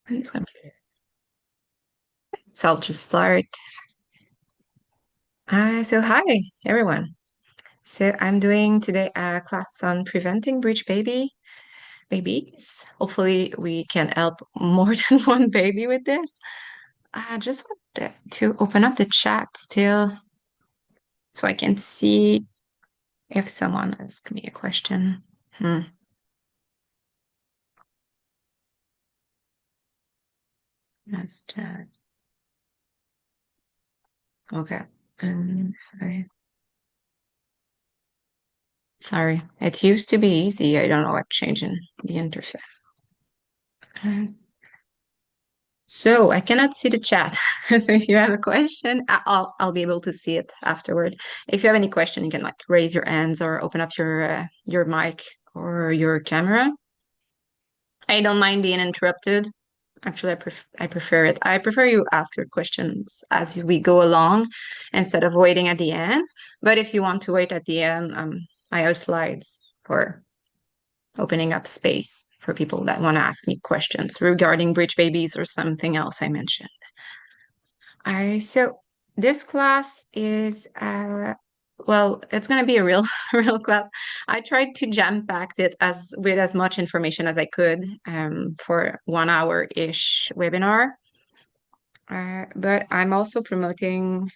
on this computer. So I'll just start. So hi everyone. So I'm doing today a class on preventing breech babies. Hopefully we can help more than one baby with this. I just want to open up the chat still so I can see if someone asks me a question. Hmm. That's chat. Okay. Um, I- Sorry. It used to be easy. I don't know what changed in the interface. Uh, So I cannot see the chat. So if you have a question, I'll be able to see it afterward. If you have any question, you can like raise your hands or open up your mic or your camera. I don't mind being interrupted. Actually, I prefer it. I prefer you ask your questions as we go along instead of waiting at the end. But if you want to wait at the end, I have slides for opening up space for people that want to ask me questions regarding breech babies or something else I mentioned. So this class is well, it's gonna be a real real class. I tried to jam pack it as with as much information as I could for 1 hour-ish webinar. But I'm also promoting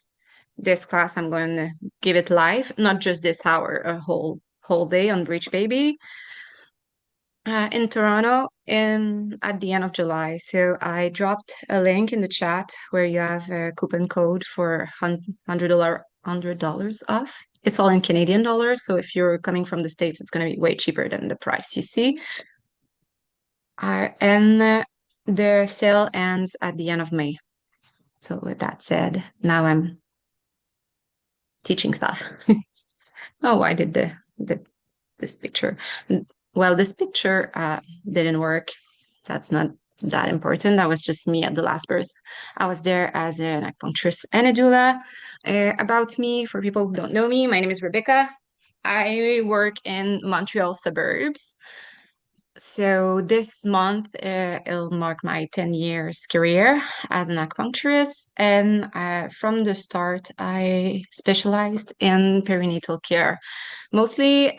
this class. I'm going to give it live, not just this hour, a whole day on Breech Baby in Toronto in at the end of July. So I dropped a link in the chat where you have a coupon code for $100 off. It's all in Canadian dollars. So if you're coming from the States, it's going to be way cheaper than the price you see. And the sale ends at the end of May. So with that said, now I'm teaching stuff. Oh, I did this picture. Well, this picture didn't work. That's not that important. That was just me at the last birth. I was there as an acupuncturist and a doula. About me, for people who don't know me, my name is Rebecca. I work in Montreal suburbs. So this month, it'll mark my 10 years career as an acupuncturist. And from the start, I specialized in perinatal care, mostly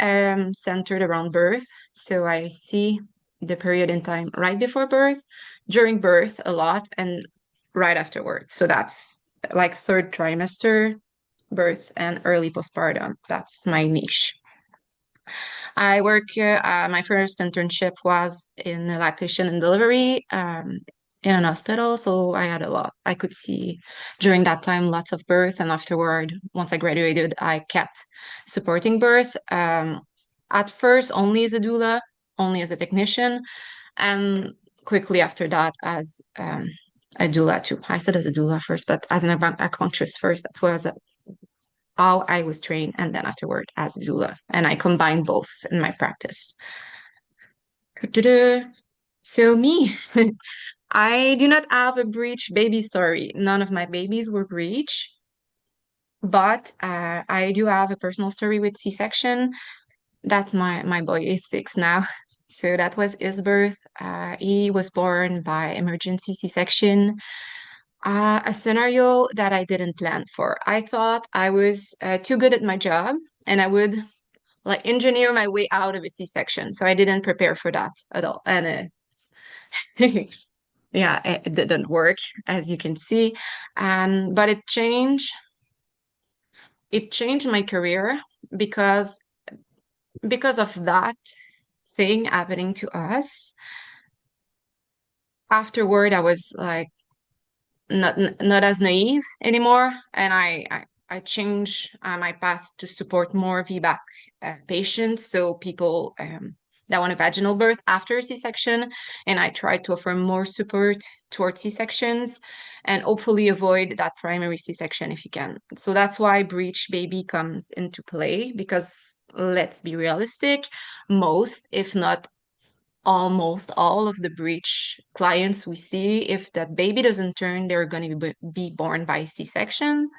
centered around birth. So I see the period in time right before birth, during birth a lot, and right afterwards. So that's like third trimester, birth, and early postpartum. That's my niche. I work, my first internship was in lactation and delivery in an hospital. So I had a lot. I could see during that time lots of birth. And afterward, once I graduated, I kept supporting birth. At first, only as a doula, only as a technician. And quickly after that, as a doula too. I said as a doula first, but as an acupuncturist first. That's what I was how I was trained, and then afterward as a doula. And I combine both in my practice. So me, I do not have a breech baby story. None of my babies were breech, but I do have a personal story with C-section. That's my boy is 6 now. So that was his birth. He was born by emergency C-section. A scenario that I didn't plan for. I thought I was too good at my job and I would like engineer my way out of a C-section. So I didn't prepare for that at all. And yeah, it didn't work, as you can see. But it changed my career because because of that thing happening to us. Afterward, I was like not as naive anymore, and I changed my path to support more VBAC patients, so people that want a vaginal birth after a C-section, and I tried to offer more support towards C-sections and hopefully avoid that primary C-section if you can. So that's why Breech Baby comes into play, because let's be realistic, most, if not almost all of the breech clients we see, if that baby doesn't turn, they're going to be born by C-sections,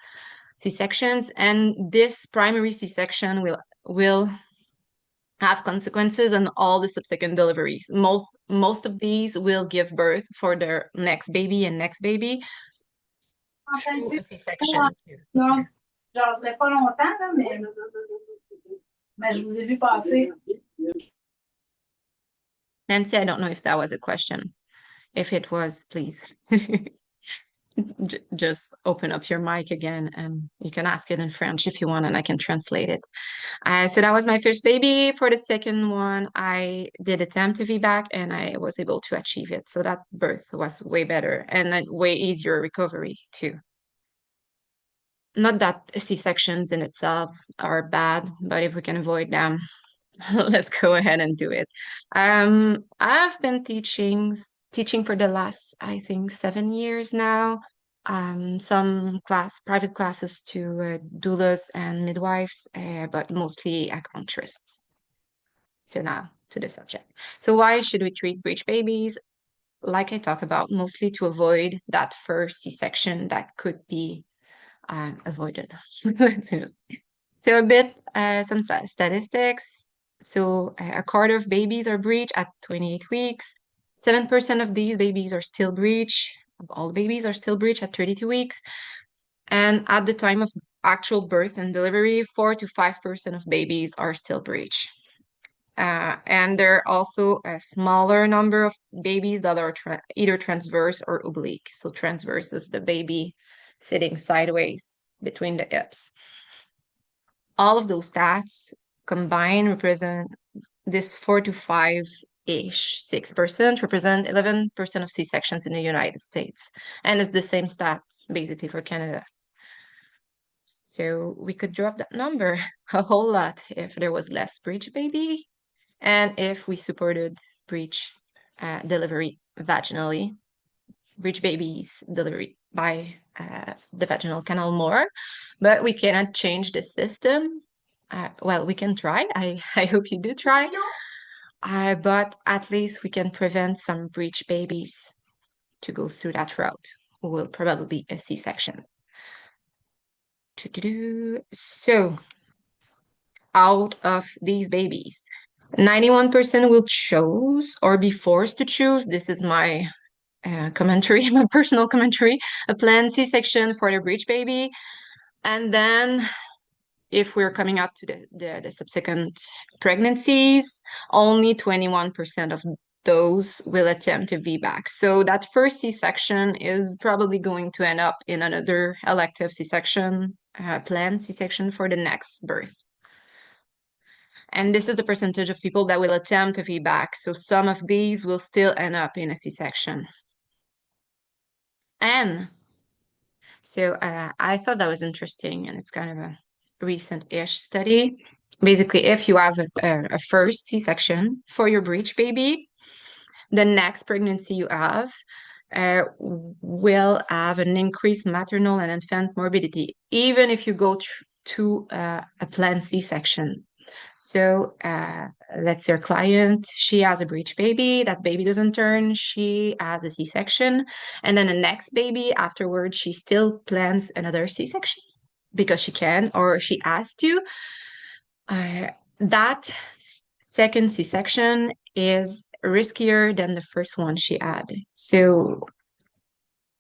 and this primary C-section will have consequences on all the subsequent deliveries. Most of these will give birth for their next baby and next baby Enfin, through c'est a C-section. non, genre, c'était pas longtemps, là, mais je vous ai vu passer. Nancy, I don't know if that was a question. If it was, please just open up your mic again and you can ask it in French if you want, and I can translate it. So that was my first baby. For the second one, I did attempt to VBAC and I was able to achieve it. So that birth was way better and a way easier recovery too. Not that C-sections in itself are bad, but if we can avoid them, let's go ahead and do it. I've been teaching for the last, I think, 7 years now. Some private classes to doulas and midwives, but mostly acupuncturists. So now to the subject. So why should we treat breech babies? Like I talk about, mostly to avoid that first C-section that could be avoided. So a bit, some statistics. So a quarter of babies are breech at 28 weeks. 7% of these babies are still breech. All babies are still breech at 32 weeks. And at the time of actual birth and delivery, 4 to 5% of babies are still breech. And there are also a smaller number of babies that are either transverse or oblique. So transverse is the baby sitting sideways between the hips. All of those stats combined represent this 4 to 5-ish, 6% represent 11% of C-sections in the United States. And it's the same stat basically for Canada. So we could drop that number a whole lot if there was less breech baby and if we supported breech delivery vaginally, breech babies delivery by the vaginal canal more, but we cannot change the system. Well, we can try. I hope you do try. But at least we can prevent some breech babies to go through that route, who will probably be a C-section. So, out of these babies, 91% will choose or be forced to choose. This is my commentary, my personal commentary, a planned C-section for their breech baby. And then if we're coming up to the subsequent pregnancies, only 21% of those will attempt a VBAC. So that first C-section is probably going to end up in another elective C-section, planned C-section for the next birth. And this is the percentage of people that will attempt a VBAC. So some of these will still end up in a C-section. And so I thought that was interesting, and it's kind of a recent-ish study. Basically, if you have a first C-section for your breech baby, the next pregnancy you have will have an increased maternal and infant morbidity, even if you go to a planned C-section. So let's say your client, she has a breech baby, that baby doesn't turn, she has a C-section, and then the next baby afterwards, she still plans another C-section because she can or she has to. That second C-section is riskier than the first one she had. So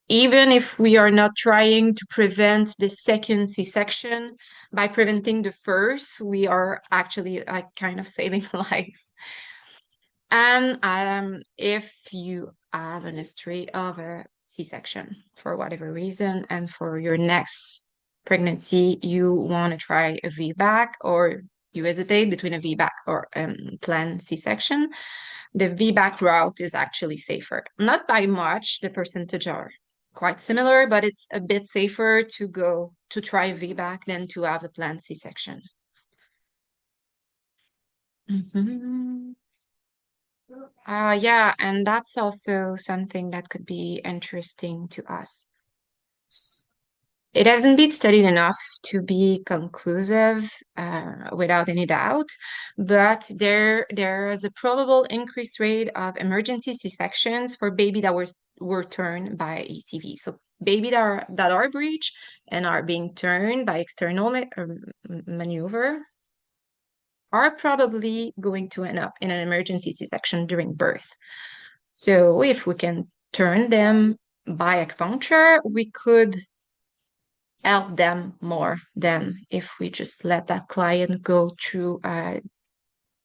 even if we are not trying to prevent the second C-section, by preventing the first, we are actually like kind of saving lives. And if you have an history of a C-section for whatever reason, and for your next pregnancy, you want to try a VBAC or you hesitate between a VBAC or planned C-section, the VBAC route is actually safer. Not by much, the percentage are quite similar, but it's a bit safer to go to try VBAC than to have a planned C-section. Yeah, and that's also something that could be interesting to us. It hasn't been studied enough to be conclusive without any doubt, but there is a probable increased rate of emergency C-sections for baby that were turned by ACV. So baby that are breech and are being turned by external maneuver are probably going to end up in an emergency C-section during birth. So if we can turn them by acupuncture, we could help them more than if we just let that client go through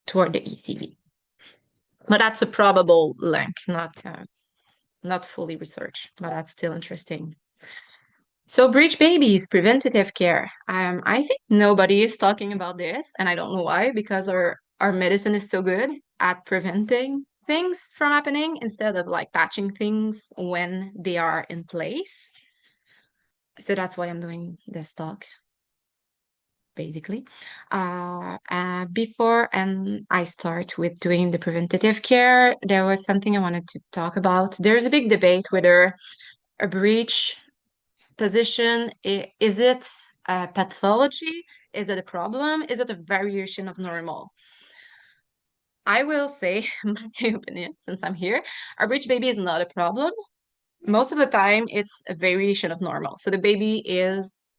toward the ECV. But that's a probable link, not fully researched, but that's still interesting. So breech babies, preventative care. I think nobody is talking about this, and I don't know why, because our medicine is so good at preventing things from happening instead of like patching things when they are in place. So that's why I'm doing this talk, basically. Before and I start with doing the preventative care, there was something I wanted to talk about. There's a big debate whether a breech position, is it a pathology? Is it a problem? Is it a variation of normal? I will say my opinion since I'm here. A breech baby is not a problem. Most of the time, it's a variation of normal. So the baby is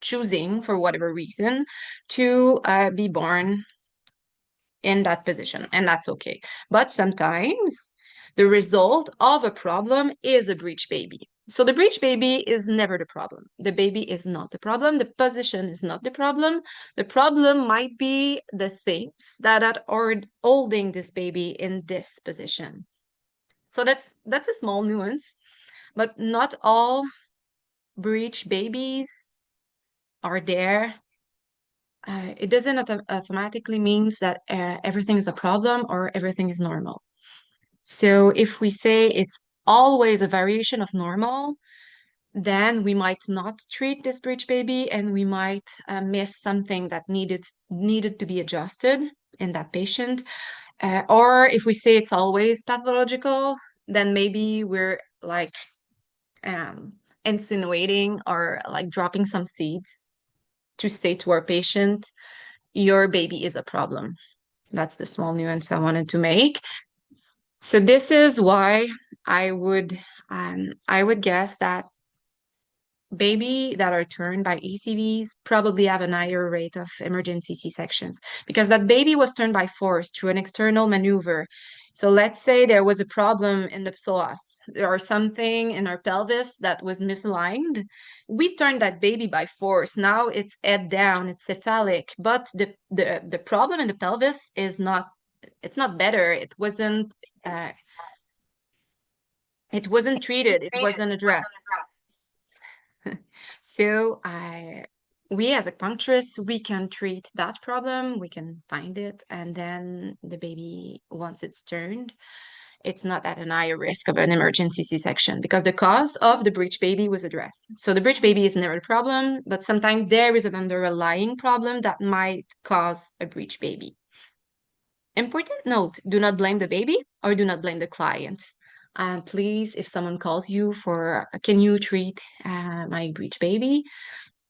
choosing, for whatever reason, to be born in that position, and that's okay. But sometimes the result of a problem is a breech baby. So the breech baby is never the problem. The baby is not the problem. The position is not the problem. The problem might be the things that are holding this baby in this position. So that's a small nuance, but not all breech babies are there. It doesn't automatically means that everything is a problem or everything is normal. So if we say it's always a variation of normal, then we might not treat this breech baby and we might miss something that needed to be adjusted in that patient. Or if we say it's always pathological, then maybe we're like um, insinuating or like dropping some seeds to say to our patient, your baby is a problem. That's the small nuance I wanted to make. So this is why I would guess that baby that are turned by ECVs probably have an higher rate of emergency C-sections because that baby was turned by force through an external maneuver. So let's say there was a problem in the psoas or something in our pelvis that was misaligned. We turned that baby by force. Now it's head down, it's cephalic, but the problem in the pelvis is not, it's not better. Uh, it wasn't treated, it wasn't addressed. So we as acupuncturists, we can treat that problem, we can find it, and then the baby, once it's turned, it's not at an higher risk of an emergency C-section because the cause of the breech baby was addressed. So the breech baby is never a problem, but sometimes there is an underlying problem that might cause a breech baby. Important note, do not blame the baby or do not blame the client. Please, if someone calls you for, can you treat my breech baby?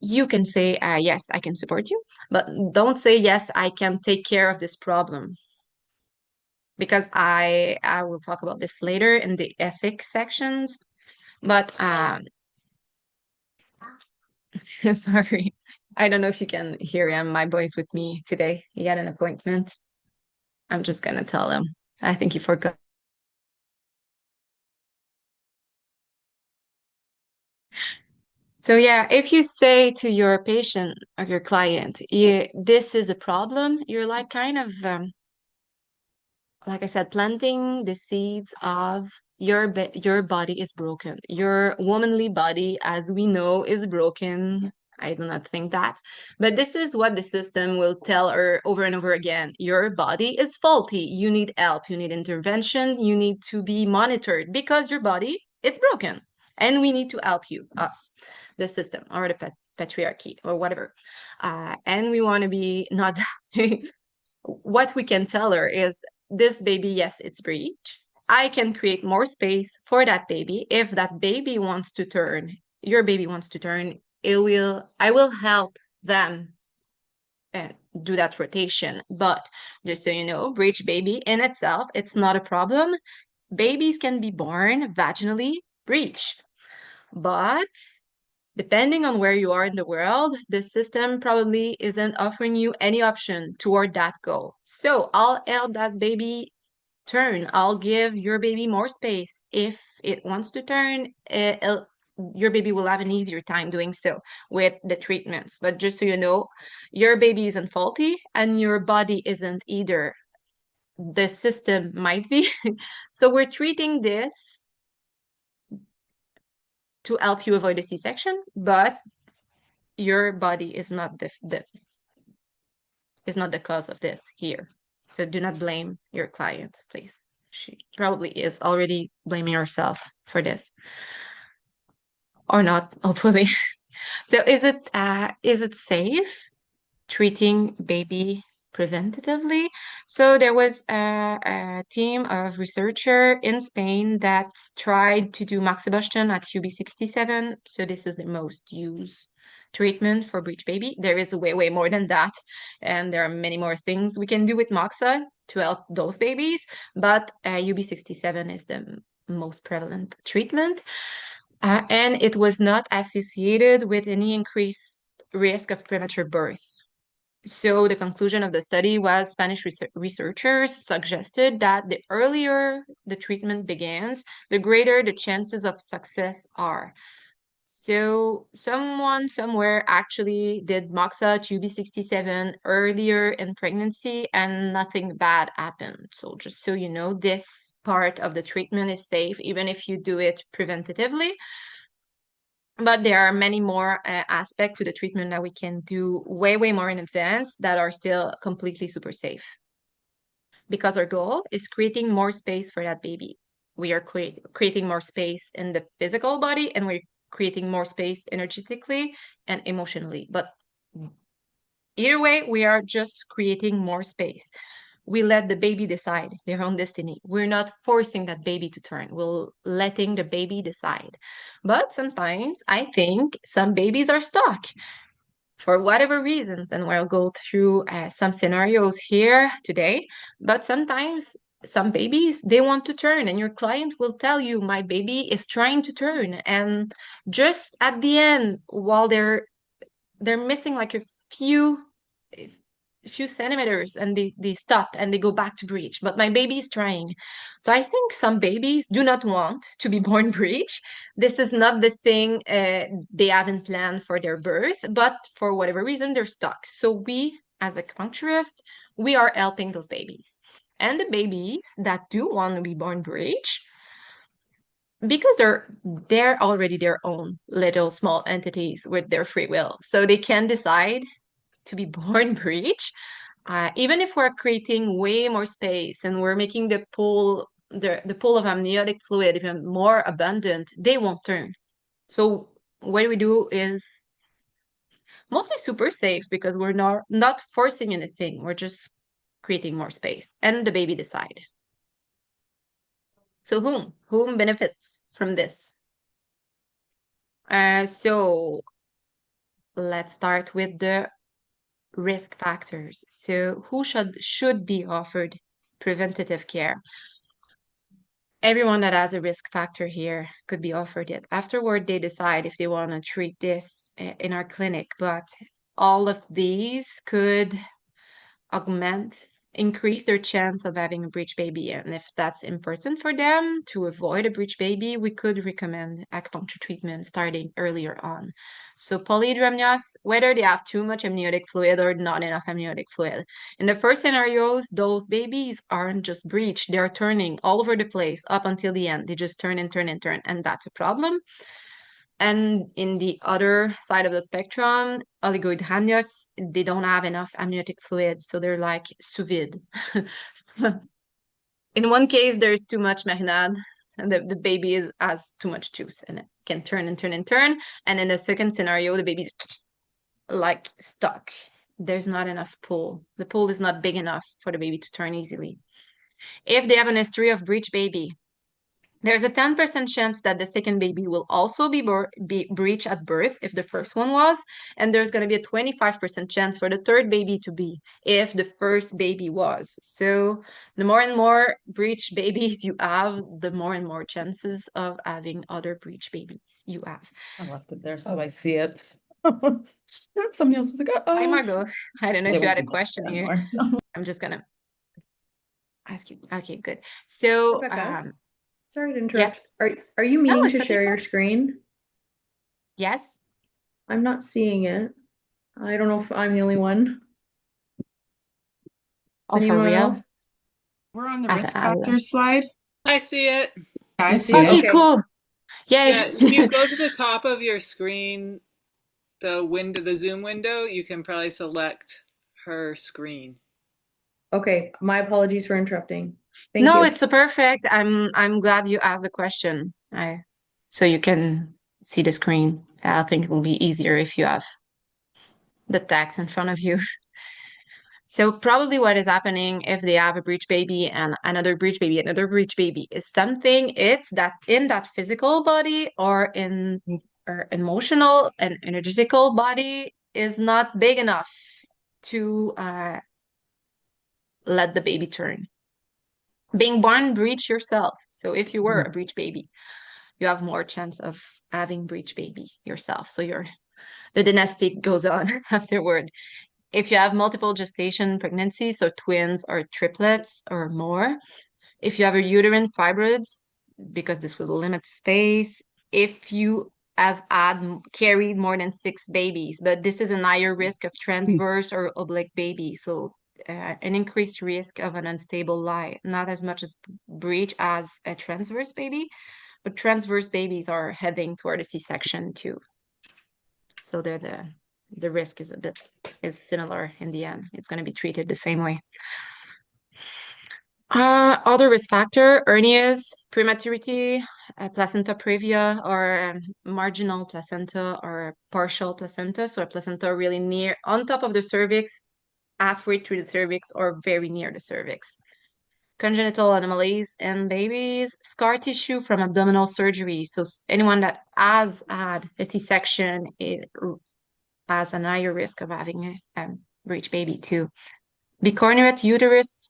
You can say, yes, I can support you, but don't say, yes, I can take care of this problem. Because I will talk about this later in the ethics sections, but sorry, I don't know if you can hear him. My boy's with me today. He had an appointment. I'm just gonna tell him. I think he forgot. So yeah, if you say to your patient or your client, yeah, this is a problem, you're like kind of like I said, planting the seeds of your body is broken. Your womanly body, as we know, is broken. I do not think that. But this is what the system will tell her over and over again. Your body is faulty. You need help. You need intervention. You need to be monitored because your body, it's broken. And we need to help you, us, the system or the patriarchy or whatever. And we want to be not what we can tell her is this baby, yes, it's breech. I can create more space for that baby. If that baby wants to turn, your baby wants to turn, I will help them uh, do that rotation. But just so you know, breech baby in itself, it's not a problem. Babies can be born vaginally breech, but Depending on where you are in the world, the system probably isn't offering you any option toward that goal. So I'll help that baby turn. I'll give your baby more space. If it wants to turn, your baby will have an easier time doing so with the treatments. But just so you know, your baby isn't faulty and your body isn't either. The system might be. So we're treating this to help you avoid a C-section, but your body is not the cause of this here. So do not blame your client, please. She probably is already blaming herself for this. Or not, hopefully. So is it safe treating baby preventatively? So there was a team of researcher in Spain that tried to do moxibustion at UB67. So this is the most used treatment for breech baby. There is way, way more than that. And there are many more things we can do with moxa to help those babies. But UB67 is the most prevalent treatment. And it was not associated with any increased risk of premature birth. So the conclusion of the study was Spanish researchers suggested that the earlier the treatment begins, the greater the chances of success are. So someone somewhere actually did Moxa UB67 earlier in pregnancy and nothing bad happened. So just so you know, this part of the treatment is safe even if you do it preventatively. But there are many more aspects to the treatment that we can do way, way more in advance that are still completely super safe. Because our goal is creating more space for that baby. We are creating more space in the physical body and we're creating more space energetically and emotionally. But either way, we are just creating more space. We let the baby decide their own destiny. We're not forcing that baby to turn. We're letting the baby decide. But sometimes I think some babies are stuck for whatever reasons, and we'll go through some scenarios here today. But sometimes some babies they want to turn, and your client will tell you, "My baby is trying to turn," and just at the end, while they're missing like a few centimeters and they stop and they go back to breech, but my baby is trying. So I think some babies do not want to be born breech. This is not the thing they haven't planned for their birth, but for whatever reason they're stuck. So we as acupuncturists, we are helping those babies. And the babies that do want to be born breech, because they're already their own little small entities with their free will, so they can decide to be born breech. Even if we're creating way more space and we're making the pool of amniotic fluid even more abundant, they won't turn. So what we do is mostly super safe because we're not forcing anything. We're just creating more space and the baby decide. So whom benefits from this? So let's start with the risk factors. So who should be offered preventative care? Everyone that has a risk factor here could be offered it. Afterward, they decide if they want to treat this in our clinic, but all of these could increase their chance of having a breech baby. And if that's important for them to avoid a breech baby, we could recommend acupuncture treatment starting earlier on. So polyhydramnios, whether they have too much amniotic fluid or not enough amniotic fluid. In the first scenarios, those babies aren't just breech, they're turning all over the place up until the end. They just turn and turn and turn, and that's a problem. And in the other side of the spectrum, oligohydramnios, they don't have enough amniotic fluid, so they're like sous vide. In one case, there's too much marinade, and the baby has too much juice, and it can turn and turn and turn. And in the second scenario, the baby's like stuck. There's not enough pull. The pull is not big enough for the baby to turn easily. If they have an history of breech baby, There's a 10% chance that the second baby will also be breech at birth if the first one was, and there's going to be a 25% chance for the third baby to be if the first baby was. So the more and more breech babies you have, the more and more chances of having other breech babies you have. I left it there so I see it. Somebody else was like, Hi, oh. Margot. I don't know They if you won't had a be back question here. anymore, so. I'm just gonna ask you. Okay, good. So, Rebecca, sorry to interrupt. yes. Are you No, meaning it's to okay. share Go your ahead. screen? Yes. I'm not seeing it. I don't know if I'm the only one. Oh, for Anyone real? else? We're on the I, risk I will. factors slide. I see it. I You see see it? it. Okay, Okay. cool. Yay. Yeah, if you go to the top of your screen, the Zoom window, you can probably select her screen. Okay. My apologies for interrupting. Thank No, you. it's a perfect. I'm glad you asked the question. So you can see the screen. I think it will be easier if you have the text in front of you. So probably what is happening if they have a breech baby and another breech baby, another breech baby is something it's that in that physical body or in or emotional and energetical body is not big enough to let the baby turn. Being born breech yourself. So if you were a breech baby, you have more chance of having breech baby yourself. So the dynasty goes on afterward. If you have multiple gestation pregnancies, so twins or triplets or more, if you have a uterine fibroids, because this will limit space, if you have carried more than 6 babies, but this is a higher risk of transverse or oblique baby, so an increased risk of an unstable lie, not as much as breech as a transverse baby, but transverse babies are heading toward a C-section too. So the risk is similar in the end. It's going to be treated the same way. Other risk factor, hernias, prematurity, placenta previa, or marginal placenta or partial placenta. So a placenta really near on top of the cervix, halfway through the cervix, or very near the cervix. Congenital anomalies in babies, scar tissue from abdominal surgery. So anyone that has had a C-section has an higher risk of having a breech baby too. Bicornuate uterus,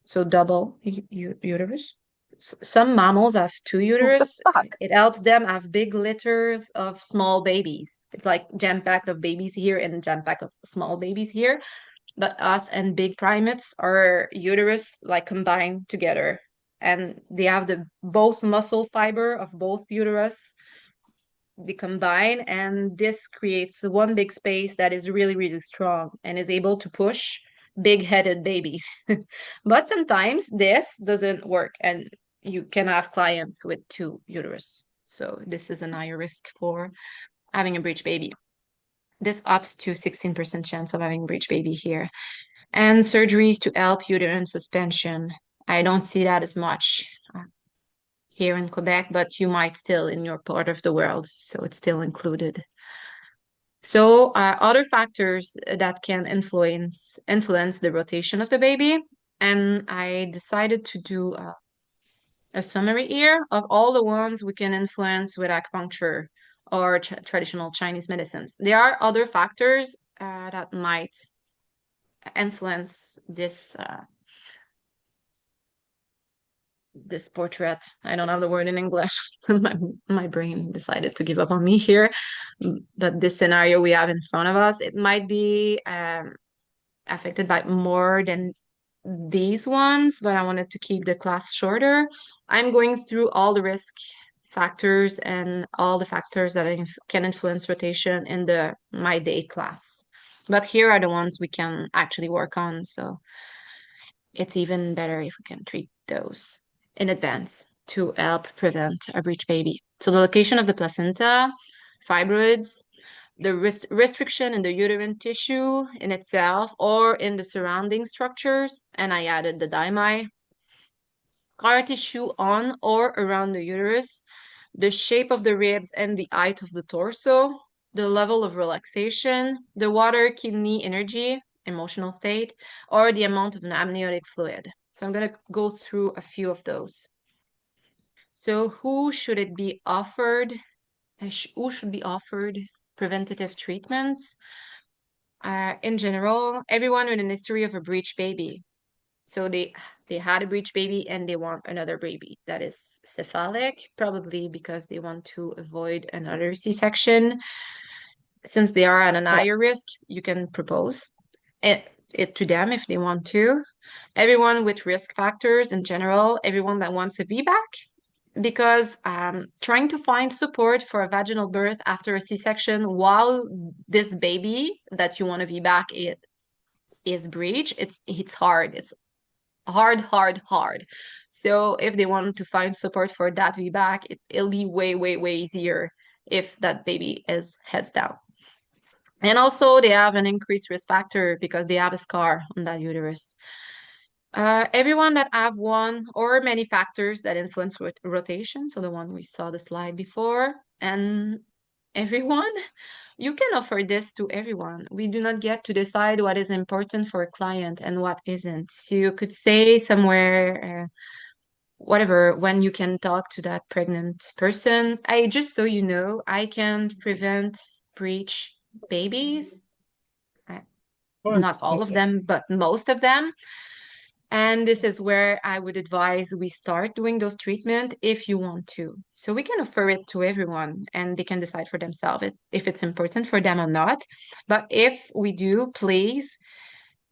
so double uterus. Some mammals have two uterus. It helps them have big litters of small babies. It's like jam packed of babies here and jam packed of small babies here. But us and big primates are uterus like combined together, and they have the both muscle fiber of both uterus they combine, and this creates one big space that is really, really strong and is able to push big-headed babies. But sometimes this doesn't work, and you can have clients with two uterus. So this is an higher risk for having a breech baby. This ups to 16% chance of having a breech baby here. And surgeries to help uterine suspension. I don't see that as much here in Quebec, but you might still in your part of the world, so it's still included. So other factors that can influence the rotation of the baby, and I decided to do a summary here of all the ones we can influence with acupuncture or traditional Chinese medicines. There are other factors that might influence this portrait. I don't have the word in English. My brain decided to give up on me here. But this scenario we have in front of us, it might be affected by more than these ones, but I wanted to keep the class shorter. I'm going through all the risk factors and all the factors that can influence rotation in my day class. But here are the ones we can actually work on. So it's even better if we can treat those in advance to help prevent a breech baby. So the location of the placenta, fibroids, the restriction in the uterine tissue in itself or in the surrounding structures, and I added the dymi, scar tissue on or around the uterus, the shape of the ribs and the height of the torso, the level of relaxation, the water kidney energy, emotional state, or the amount of amniotic fluid. So I'm going to go through a few of those. So who should it be offered? Who should be offered preventative treatments? In general, everyone with an history of a breech baby. So they had a breech baby and they want another baby that is cephalic, probably because they want to avoid another C-section. Since they are at an higher risk, you can propose it to them if they want to. Everyone with risk factors in general, everyone that wants a VBAC, because trying to find support for a vaginal birth after a C-section while this baby that you want to VBAC is breech, it's hard. It's hard, hard, hard. So if they want to find support for that VBAC, it'll be way, way, way easier if that baby is heads down. And also they have an increased risk factor because they have a scar on that uterus. Everyone that have one or many factors that influence rotation, so the one we saw the slide before, and everyone, you can offer this to everyone. We do not get to decide what is important for a client and what isn't. So you could say somewhere, whatever, when you can talk to that pregnant person, just so you know, I can prevent breech babies. Not all of them, but most of them. And this is where I would advise we start doing those treatment if you want to. So we can offer it to everyone and they can decide for themselves if it's important for them or not. But if we do, please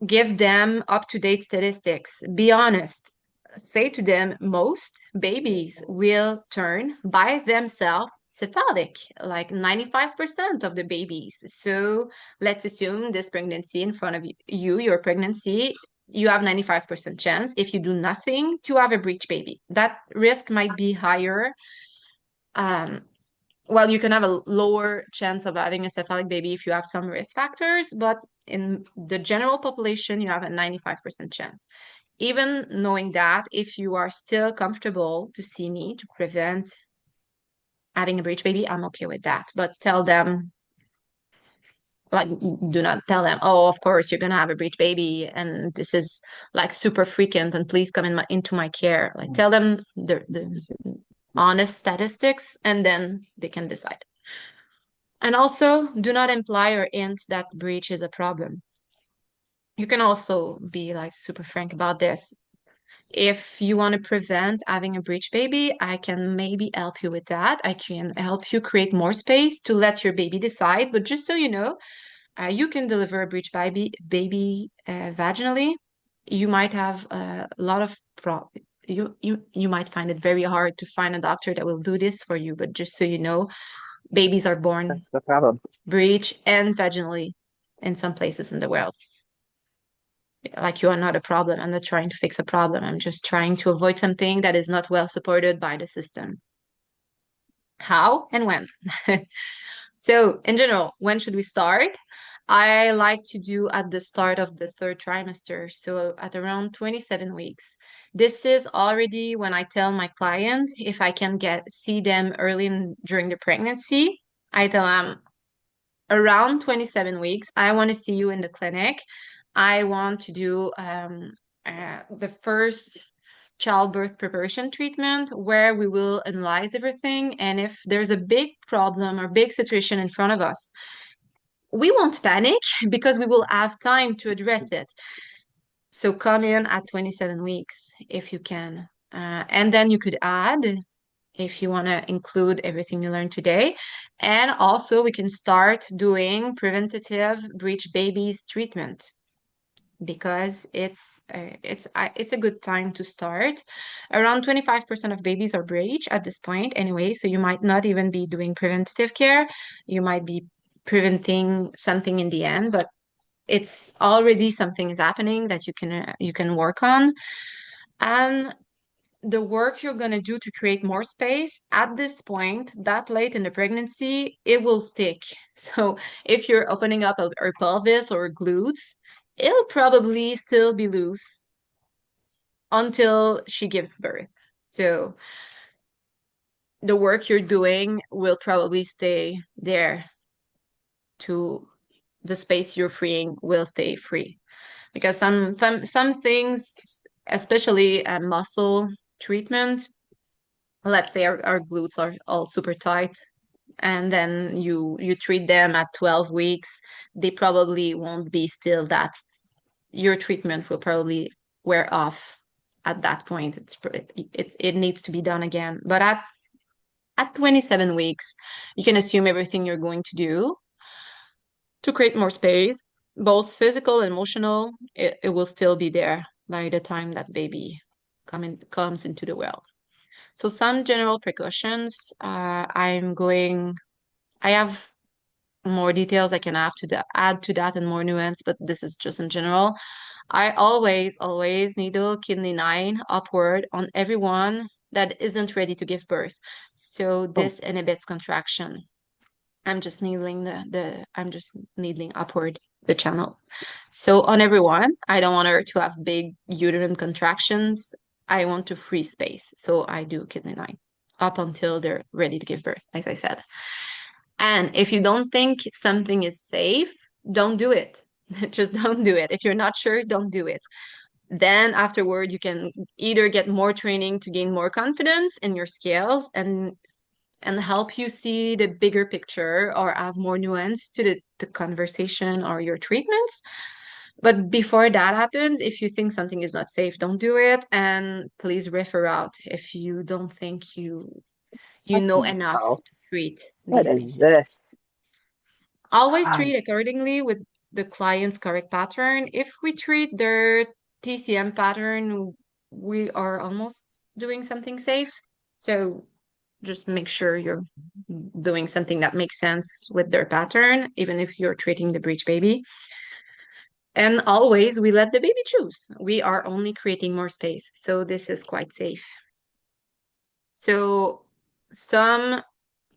give them up-to-date statistics. Be honest. Say to them, most babies will turn by themselves cephalic, like 95% of the babies. So let's assume this pregnancy in front of you, your pregnancy, you have 95% chance if you do nothing to have a breech baby. That risk might be higher. Well, you can have a lower chance of having a cephalic baby if you have some risk factors, but in the general population, you have a 95% chance. Even knowing that, if you are still comfortable to see me to prevent having a breech baby, I'm okay with that. But tell them, like, do not tell them, oh, of course you're gonna have a breech baby, and this is like super frequent, and please come into my care. Like, tell them the honest statistics, and then they can decide. And also, do not imply or hint that breech is a problem. You can also be like super frank about this. If you want to prevent having a breech baby, I can maybe help you with that. I can help you create more space to let your baby decide. But just so you know, you can deliver a breech baby vaginally. You might have a lot of you might find it very hard to find a doctor that will do this for you. But just so you know, babies are born That's the problem. breech and vaginally in some places in the world. Like, you are not a problem. I'm not trying to fix a problem. I'm just trying to avoid something that is not well supported by the system. How and when? So, in general, when should we start? I like to do at the start of the third trimester, so at around 27 weeks. This is already when I tell my client if I can see them during the pregnancy. I tell them around 27 weeks, I want to see you in the clinic. I want to do the first childbirth preparation treatment where we will analyze everything. And if there's a big problem or big situation in front of us, we won't panic because we will have time to address it. So come in at 27 weeks if you can. And then you could add if you want to include everything you learned today. And also we can start doing preventative breech babies treatment because it's a good time to start. Around 25% of babies are breech at this point anyway, so you might not even be doing preventative care. You might be preventing something in the end, but it's already something is happening that you can work on. And the work you're going to do to create more space at this point, that late in the pregnancy, it will stick. So if you're opening up her pelvis or glutes, it'll probably still be loose until she gives birth. So the work you're doing will probably stay there to the space you're freeing will stay free. Because some things, especially muscle treatment, let's say our glutes are all super tight, and then you treat them at 12 weeks, they probably won't be still that. Your treatment will probably wear off at that point. It needs to be done again. But at 27 weeks, you can assume everything you're going to do to create more space, both physical and emotional. It will still be there by the time that baby comes into the world. So some general precautions. I have more details I can add to that and more nuance, but this is just in general. I always needle kidney 9 upward on everyone that isn't ready to give birth. So this inhibits contraction. I'm just needling upward the channel. So on everyone, I don't want her to have big uterine contractions. I want to free space. So I do kidney 9 up until they're ready to give birth, as I said. And if you don't think something is safe, don't do it. Just don't do it. If you're not sure, don't do it. Then afterward, you can either get more training to gain more confidence in your skills and help you see the bigger picture or have more nuance to the conversation or your treatments. But before that happens, if you think something is not safe, don't do it. And please refer out if you don't think you know enough to treat What these is patients. this? Always treat accordingly with the client's correct pattern. If we treat their TCM pattern, we are almost doing something safe. So just make sure you're doing something that makes sense with their pattern, even if you're treating the breech baby. And always we let the baby choose. We are only creating more space. So this is quite safe. So some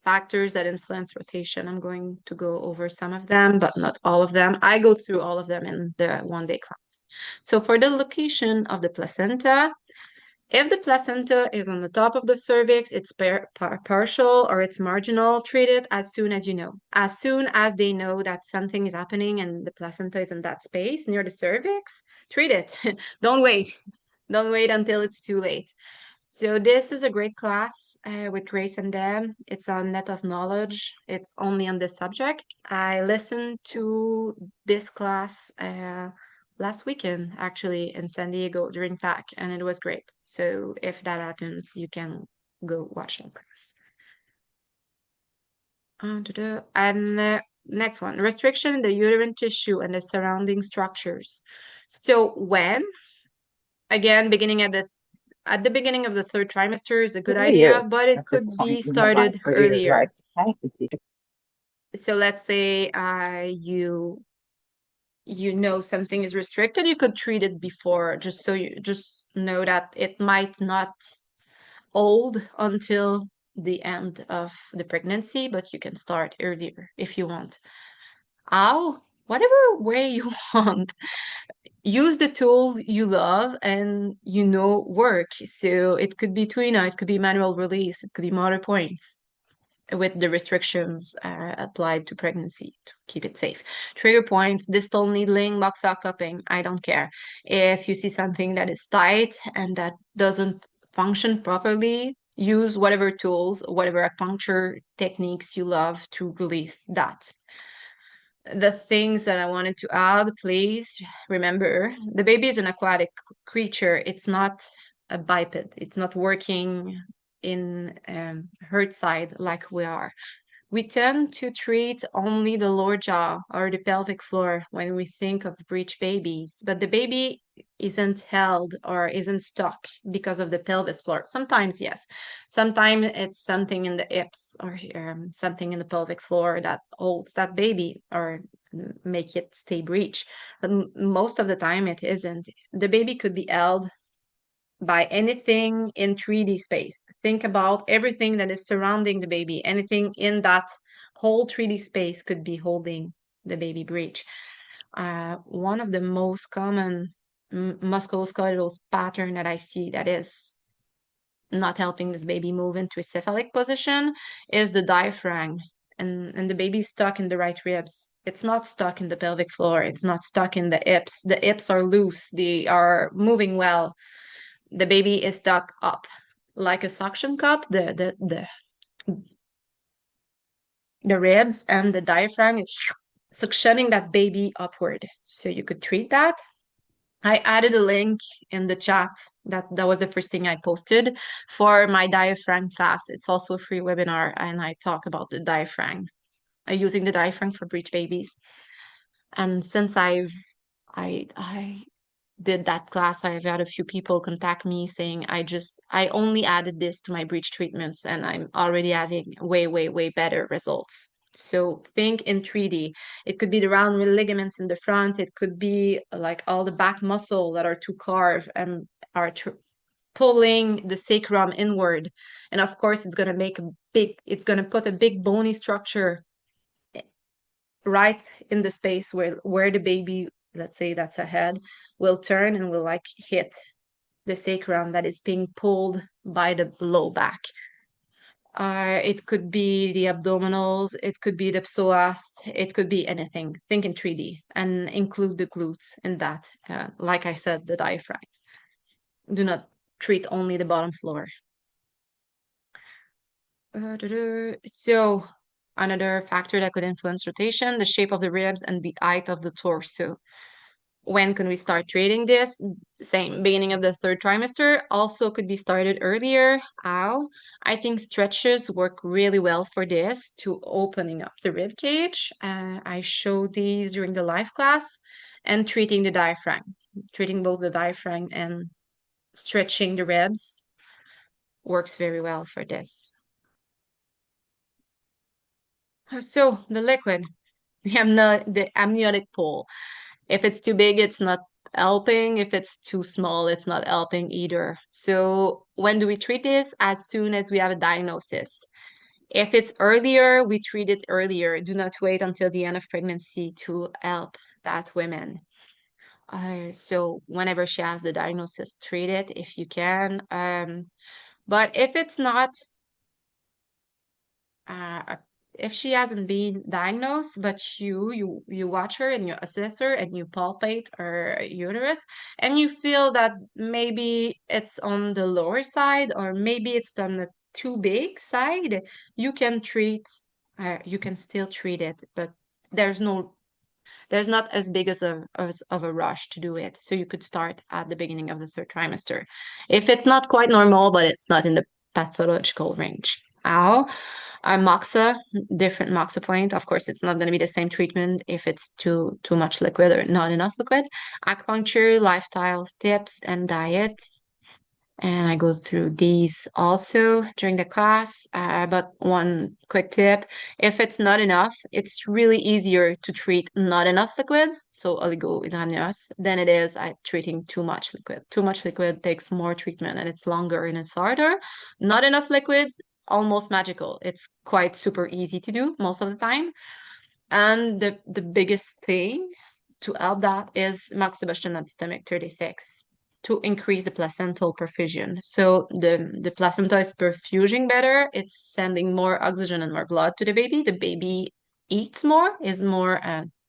factors that influence rotation. I'm going to go over some of them, but not all of them. I go through all of them in the one-day class. So for the location of the placenta, if the placenta is on the top of the cervix, it's partial or it's marginal, treat it as soon as you know. As soon as they know that something is happening and the placenta is in that space near the cervix, treat it. Don't wait. Don't wait until it's too late. So this is a great class with Grace and Deb. It's on Net of Knowledge. It's only on this subject. I listened to this class last weekend, actually, in San Diego during PAC, and it was great. So if that happens, you can go watch that class. And next one, restriction in the uterine tissue and the surrounding structures. So when, again, at the beginning of the third trimester is a good idea, but it could be started earlier. So let's say you know something is restricted, you could treat it before, just so you just know that it might not hold until the end of the pregnancy, but you can start earlier if you want. Whatever way you want. Use the tools you love and you know work. So it could be Twina, it could be manual release, it could be motor points with the restrictions applied to pregnancy to keep it safe. Trigger points, distal needling, box sock cupping, I don't care. If you see something that is tight and that doesn't function properly, use whatever tools, whatever acupuncture techniques you love to release that. The things that I wanted to add, please remember, the baby is an aquatic creature. It's not a biped. It's not working in herd side like we are. We tend to treat only the lower jaw or the pelvic floor when we think of breech babies, but the baby isn't held or isn't stuck because of the pelvis floor. Sometimes, yes. Sometimes it's something in the hips or something in the pelvic floor that holds that baby or make it stay breech. But most of the time it isn't. The baby could be held by anything in 3D space. Think about everything that is surrounding the baby. Anything in that whole 3D space could be holding the baby breech. One of the most common musculoskeletal pattern that I see that is not helping this baby move into a cephalic position is the diaphragm. And the baby's stuck in the right ribs. It's not stuck in the pelvic floor. It's not stuck in the hips. The hips are loose. They are moving well. The baby is stuck up. like a suction cup, the ribs and the diaphragm is suctioning that baby upward. So you could treat that. I added a link in the chat. That was the first thing I posted for my diaphragm class. It's also a free webinar, and I talk about the diaphragm, using the diaphragm for breech babies. And since I did that class, I've had a few people contact me saying I only added this to my breech treatments and I'm already having way, way, way better results. So think in 3D. It could be the round ligaments in the front. It could be like all the back muscle that are too carved and are pulling the sacrum inward. And of course, it's going to put a big bony structure right in the space where the baby, let's say that's a head, will turn and will like hit the sacrum that is being pulled by the low back. It could be the abdominals, it could be the psoas, it could be anything. Think in 3D and include the glutes in that. Like I said, the diaphragm. Do not treat only the bottom floor. So another factor that could influence rotation, the shape of the ribs and the height of the torso. When can we start treating this? Same, beginning of the third trimester. Also could be started earlier. How? I think stretches work really well for this to opening up the rib cage. I showed these during the live class, and treating the diaphragm. Treating both the diaphragm and stretching the ribs works very well for this. So the liquid, the amniotic pole. If it's too big, it's not helping. If it's too small, it's not helping either. So when do we treat this? As soon as we have a diagnosis. If it's earlier, we treat it earlier. Do not wait until the end of pregnancy to help that woman. So whenever she has the diagnosis, treat it if you can. But if it's not uh, if she hasn't been diagnosed, but you watch her and you assess her and you palpate her uterus and you feel that maybe it's on the lower side or maybe it's on the too big side, you can you can still treat it, but there's not as big as of a rush to do it. So you could start at the beginning of the third trimester. If it's not quite normal, but it's not in the pathological range. Ow. Our moxa, different moxa point. Of course, it's not going to be the same treatment if it's too much liquid or not enough liquid. Acupuncture, lifestyle tips, and diet. And I go through these also during the class. But one quick tip, if it's not enough, it's really easier to treat not enough liquid, so oligohydramnios, than it is at treating too much liquid. Too much liquid takes more treatment and it's longer and it's harder. Not enough liquids, almost magical. It's quite super easy to do most of the time. And the biggest thing to help that is Max Sebastian at stomach 36 to increase the placental perfusion. So the placenta is perfusing better. It's sending more oxygen and more blood to the baby. The baby eats more, is more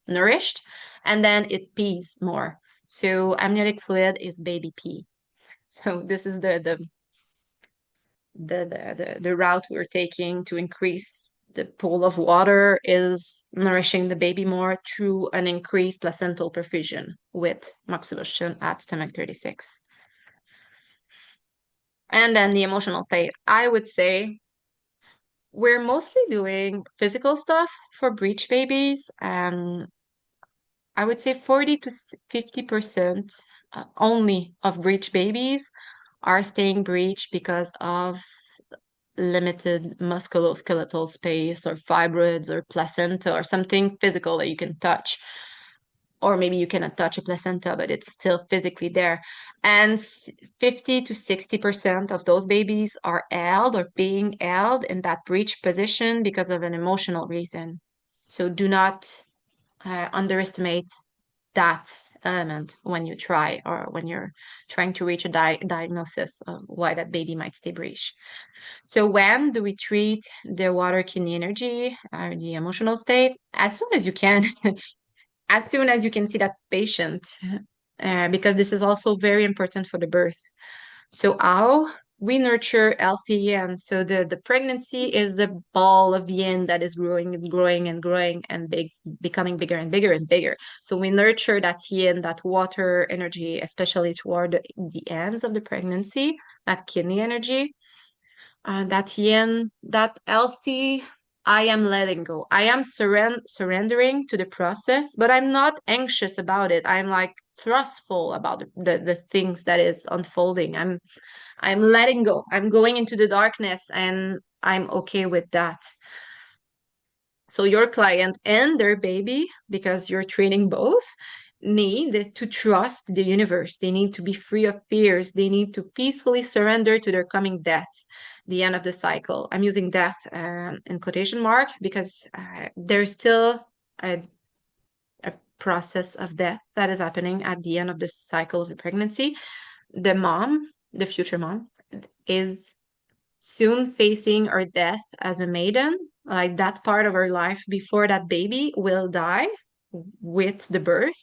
nourished, and then it pees more. So amniotic fluid is baby pee. So this is the route we're taking to increase the pool of water is nourishing the baby more through an increased placental perfusion with moxibustion at stomach 36. And then the emotional state, I would say we're mostly doing physical stuff for breech babies, and I would say 40 to 50% only of breech babies are staying breech because of limited musculoskeletal space or fibroids or placenta or something physical that you can touch. Or maybe you cannot touch a placenta, but it's still physically there. And 50 to 60% of those babies are held or being held in that breech position because of an emotional reason. So do not underestimate that element when you try or when you're trying to reach a diagnosis of why that baby might stay breech. So when do we treat the water kidney energy or the emotional state? As soon as you can, as soon as you can see that patient, because this is also very important for the birth. So how? we nurture healthy yin. So the pregnancy is a ball of yin that is growing and growing and growing and becoming bigger and bigger and bigger. So we nurture that yin, that water energy, especially toward the ends of the pregnancy, that kidney energy, that yin, that healthy. I am letting go. I am surrendering to the process, but I'm not anxious about it. I'm like trustful about the things that is unfolding. I'm letting go. I'm going into the darkness and I'm okay with that. So your client and their baby, because you're treating both, need to trust the universe. They need to be free of fears. They need to peacefully surrender to their coming death, the end of the cycle. I'm using death in quotation mark because there's still a process of death that is happening at the end of the cycle of the pregnancy. The mom, the future mom, is soon facing her death as a maiden, like that part of her life before that baby will die with the birth,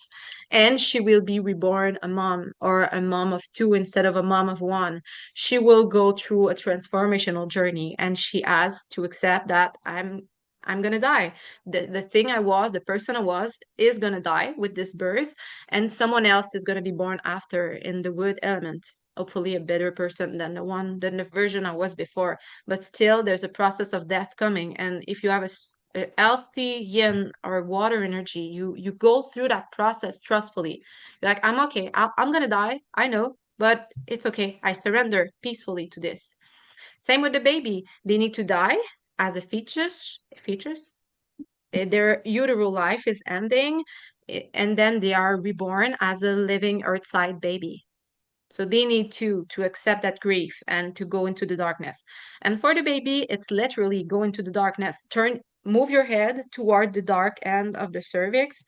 and she will be reborn a mom or a mom of two instead of a mom of one. She will go through a transformational journey, and she has to accept that I'm gonna die. The thing I was, the person I was, is gonna die with this birth, and someone else is gonna be born after in the wood element. Hopefully, a better person than the version I was before. But still, there's a process of death coming, and if you have a healthy yin or water energy, you go through that process trustfully. You're like, I'm okay. I'm gonna die. I know, but it's okay. I surrender peacefully to this. Same with the baby. They need to die as a fetus. Fetus. Their uteral life is ending, and then they are reborn as a living earthside baby. So they need to accept that grief and to go into the darkness. And for the baby, it's literally go into the darkness. Move your head toward the dark end of the cervix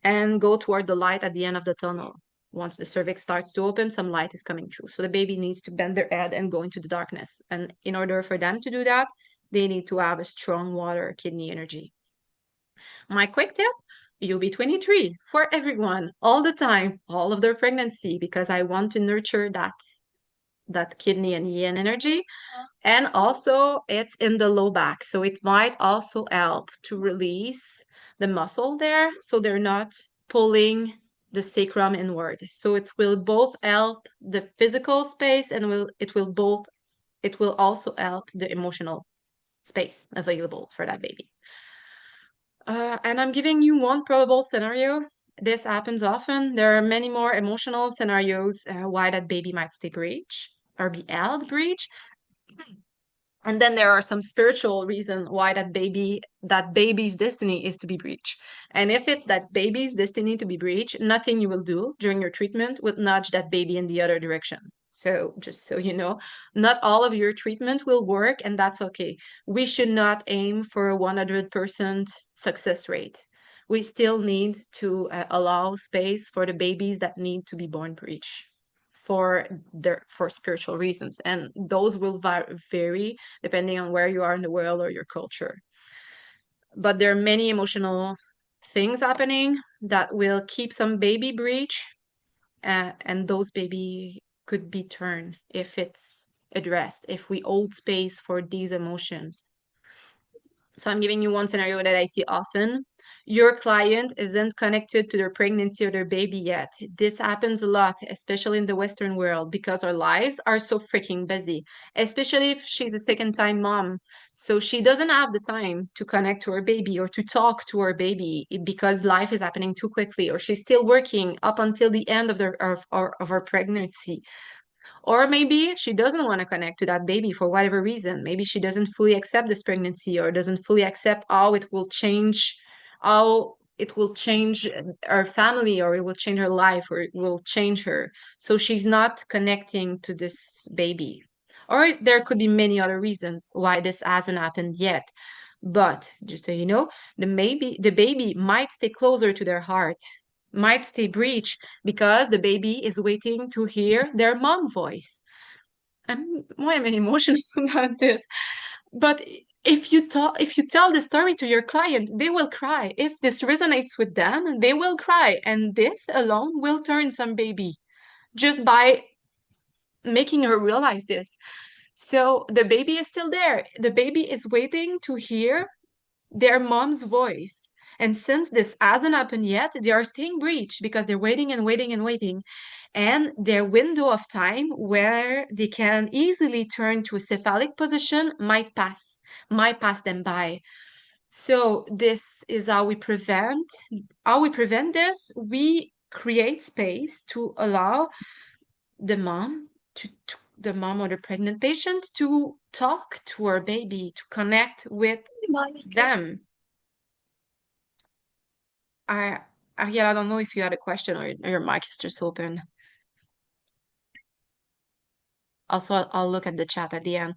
and go toward the light at the end of the tunnel. Once the cervix starts to open, some light is coming through. So the baby needs to bend their head and go into the darkness. And in order for them to do that, they need to have a strong water kidney energy. My quick tip, you'll be 23 for everyone, all the time, all of their pregnancy, because I want to nurture that kidney and yin energy. And also it's in the low back. So it might also help to release the muscle there so they're not pulling the sacrum inward. So it will both help the physical space and it will also help the emotional space available for that baby. And I'm giving you one probable scenario. This happens often. There are many more emotional scenarios why that baby might stay breech or be held breech. And then there are some spiritual reasons why that baby's destiny is to be breech. And if it's that baby's destiny to be breech, nothing you will do during your treatment will nudge that baby in the other direction. So just so you know, not all of your treatment will work, and that's okay. We should not aim for a 100% success rate. We still need to allow space for the babies that need to be born breech for spiritual reasons, and those will vary depending on where you are in the world or your culture. But there are many emotional things happening that will keep some baby breech, and those baby could be turned if it's addressed, if we hold space for these emotions. So I'm giving you one scenario that I see often. Your client isn't connected to their pregnancy or their baby yet. This happens a lot, especially in the Western world, because our lives are so freaking busy, especially if she's a second-time mom. So she doesn't have the time to connect to her baby or to talk to her baby because life is happening too quickly, or she's still working up until the end of her pregnancy. Or maybe she doesn't want to connect to that baby for whatever reason. Maybe she doesn't fully accept this pregnancy or doesn't fully accept how it will change her family, or it will change her life, or it will change her. So she's not connecting to this baby. Or there could be many other reasons why this hasn't happened yet. But just so you know, the baby might stay closer to their heart, might stay breech because the baby is waiting to hear their mom voice. Why am I emotional about this? But if you tell the story to your client, they will cry. If this resonates with them, they will cry, and this alone will turn some baby just by making her realize this. So the baby is still there. The baby is waiting to hear their mom's voice. And since this hasn't happened yet, they are staying breech because they're waiting and waiting and waiting. And their window of time where they can easily turn to a cephalic position might pass them by. So this is how we prevent this. We create space to allow the mom the mom or the pregnant patient to talk to her baby, to connect with them. Ariel, I don't know if you had a question or your mic is just open. Also, I'll look at the chat at the end.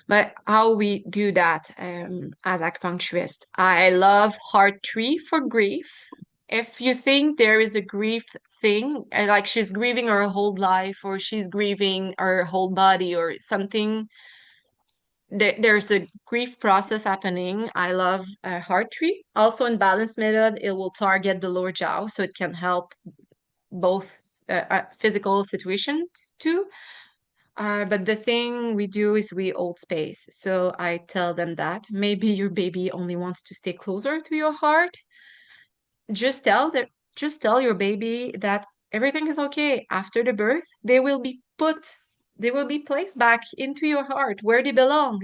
But how we do that as acupuncturist, I love heart tree for grief. If you think there is a grief thing, like she's grieving her whole life or she's grieving her whole body or something, there's a grief process happening. I love heart tree. Also in balance method, it will target the lower jaw, so it can help both physical situations too. But the thing we do is we hold space. So I tell them that maybe your baby only wants to stay closer to your heart. Just tell your baby that everything is okay. After the birth, they will be placed back into your heart where they belong.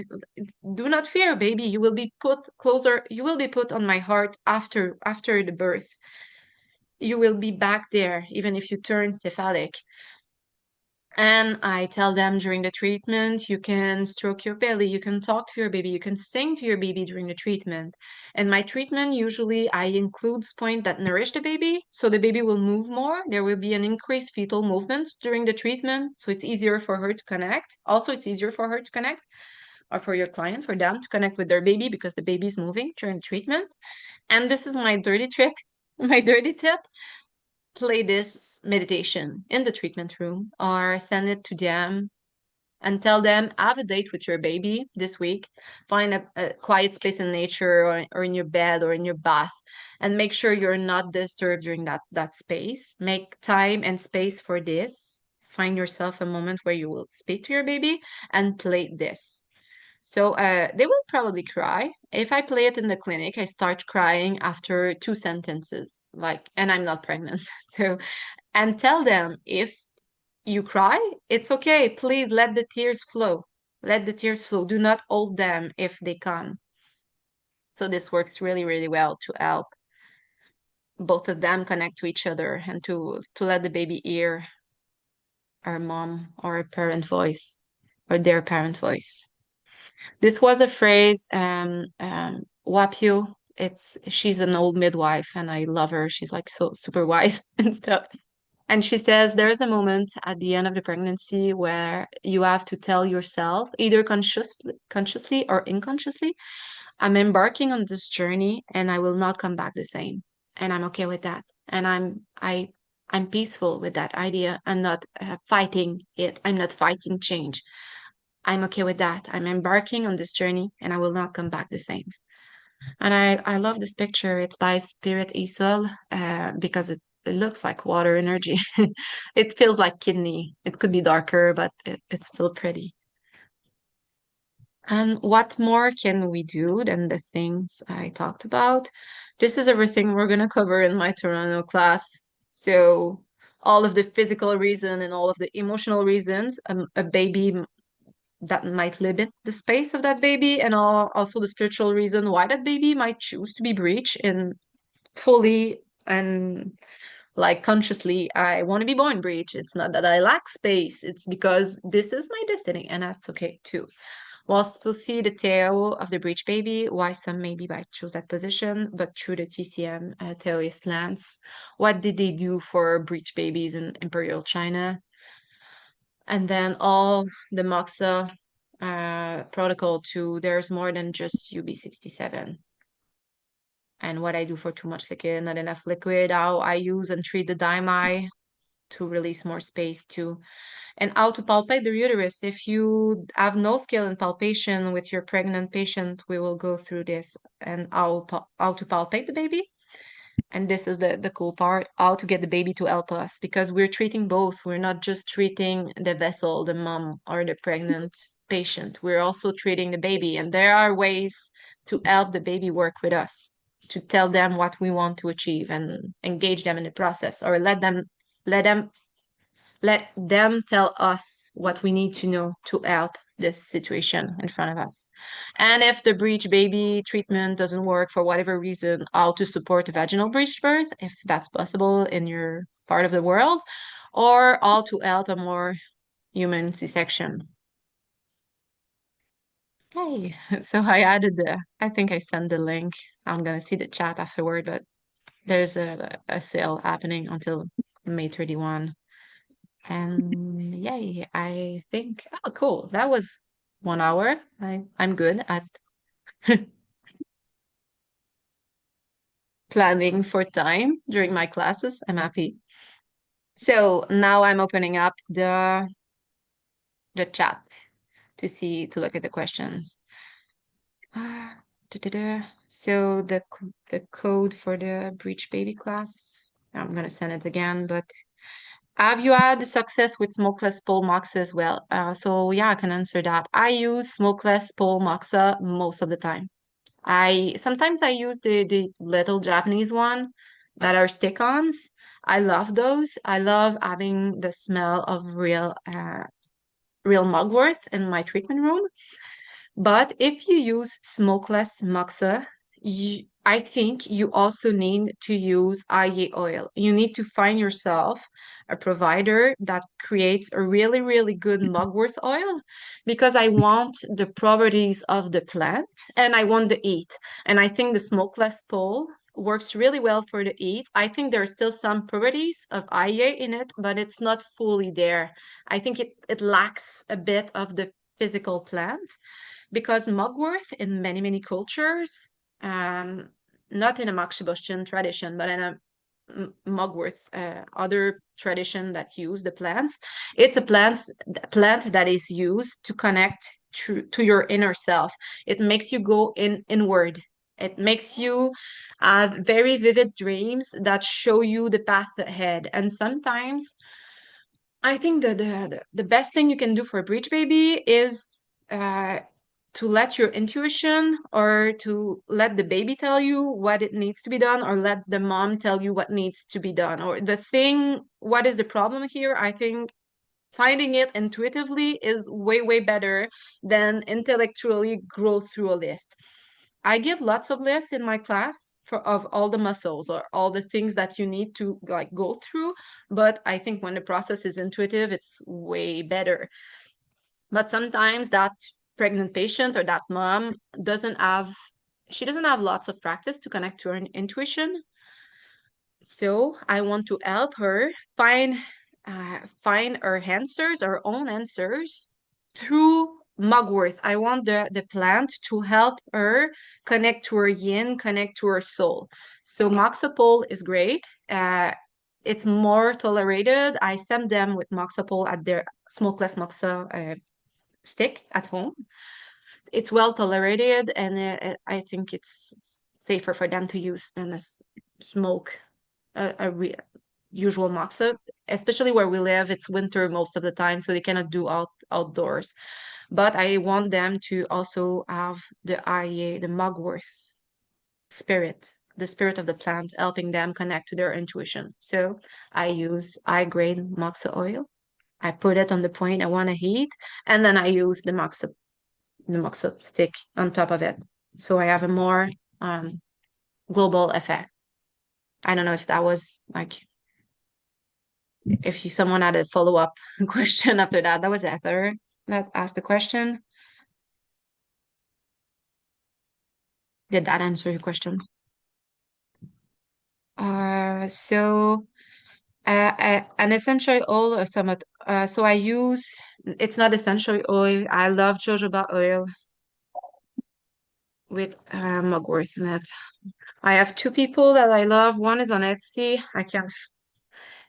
Do not fear, baby. You will be put closer. You will be put on my heart after the birth. You will be back there, even if you turn cephalic. And I tell them during the treatment, you can stroke your belly, you can talk to your baby, you can sing to your baby during the treatment. And my treatment, usually I include points that nourish the baby, so the baby will move more. There will be an increased fetal movement during the treatment, so it's easier for her to connect. Also, it's easier for her to connect, or for your client, for them to connect with their baby because the baby is moving during treatment. And this is my dirty trick, my dirty tip. Play this meditation in the treatment room or send it to them and tell them, have a date with your baby this week. Find a quiet space in nature or in your bed or in your bath and make sure you're not disturbed during that space. Make time and space for this. Find yourself a moment where you will speak to your baby and play this. So they will probably cry. If I play it in the clinic, I start crying after 2 sentences, like, and I'm not pregnant. So, and tell them if you cry, it's okay. Please let the tears flow. Let the tears flow. Do not hold them if they come. So this works really, really well to help both of them connect to each other and to let the baby hear our mom or a parent voice or their parent voice. This was a phrase, Wapio. She's an old midwife and I love her. She's like so super wise and stuff. And she says there's a moment at the end of the pregnancy where you have to tell yourself, either consciously or unconsciously, I'm embarking on this journey and I will not come back the same. And I'm okay with that. And I'm peaceful with that idea. I'm not fighting it. I'm not fighting change. I'm okay with that. I'm embarking on this journey and I will not come back the same. And I love this picture. It's by Spirit Isol because it looks like water energy. It feels like kidney. It could be darker, but it's still pretty. And what more can we do than the things I talked about? This is everything we're going to cover in my Toronto class. So all of the physical reason and all of the emotional reasons a baby that might limit the space of that baby, and also the spiritual reason why that baby might choose to be breech in fully and like consciously, I want to be born breech. It's not that I lack space, it's because this is my destiny, and that's okay too. We'll also see the tail of the breech baby, why some maybe might choose that position, but through the TCM Taoist lens, what did they do for breech babies in Imperial China? And then all the Moxa protocol to there's more than just UB67. And what I do for too much liquid, not enough liquid, how I use and treat the daimai to release more space too. And how to palpate the uterus. If you have no skill in palpation with your pregnant patient, we will go through this and how to palpate the baby. And this is the cool part, how to get the baby to help us, because we're treating both. We're not just treating the vessel, the mom, or the pregnant patient. We're also treating the baby. And there are ways to help the baby work with us, to tell them what we want to achieve and engage them in the process, or let them let them tell us what we need to know to help this situation in front of us. And if the breech baby treatment doesn't work for whatever reason, how to support a vaginal breech birth, if that's possible in your part of the world, or how to help a more human C-section. Okay, so I added I think I sent the link. I'm gonna see the chat afterward, but there's a sale happening until May 31. And yay, I think, oh, cool. That was 1 hour. I'm good at planning for time during my classes. I'm happy. So now I'm opening up the chat to look at the questions. So the code for the Breech Baby class, I'm gonna send it again, but have you had success with smokeless pole moxa as well? So yeah, I can answer that. I use smokeless pole moxa most of the time. I sometimes I use the little Japanese one that are stick-ons. I love those. I love having the smell of real mugwort in my treatment room. But if you use smokeless moxa, I think you also need to use IA oil. You need to find yourself a provider that creates a really, really good mugwort oil because I want the properties of the plant and I want the heat. And I think the smokeless pole works really well for the heat. I think there are still some properties of IA in it, but it's not fully there. I think it lacks a bit of the physical plant because mugwort in many, many cultures, um, not in a Makshaboshan tradition, but in a mugwort, other tradition that use the plants, it's a plant that is used to connect to your inner self. It makes you go inward. It makes you have very vivid dreams that show you the path ahead. And sometimes I think the best thing you can do for a breech baby is to let your intuition or to let the baby tell you what it needs to be done or let the mom tell you what needs to be done. Or the thing, what is the problem here? I think finding it intuitively is way, way better than intellectually grow through a list. I give lots of lists in my class of all the muscles or all the things that you need to like go through, but I think when the process is intuitive, it's way better. But sometimes that pregnant patient or that mom she doesn't have lots of practice to connect to her intuition. So I want to help her find her answers, her own answers through mugwort. I want the plant to help her connect to her yin, connect to her soul. So moxapol is great. It's more tolerated. I send them with moxapol at their smokeless moxa stick at home. It's well tolerated, and I think it's safer for them to use than a smoke usual moxa, especially where we live. It's winter most of the time, so they cannot do outdoors. But I want them to also have the IA, the mugwort spirit, the spirit of the plant, helping them connect to their intuition. So I use high-grade moxa oil. I put it on the point I want to heat, and then I use the moxa stick on top of it. So I have a more global effect. I don't know if that was like if someone had a follow-up question after that. That was Ether that asked the question. Did that answer your question? So an essential oil or somewhat. So I use, it's not essential oil. I love jojoba oil with mugwort in it. I have two people that I love. One is on Etsy.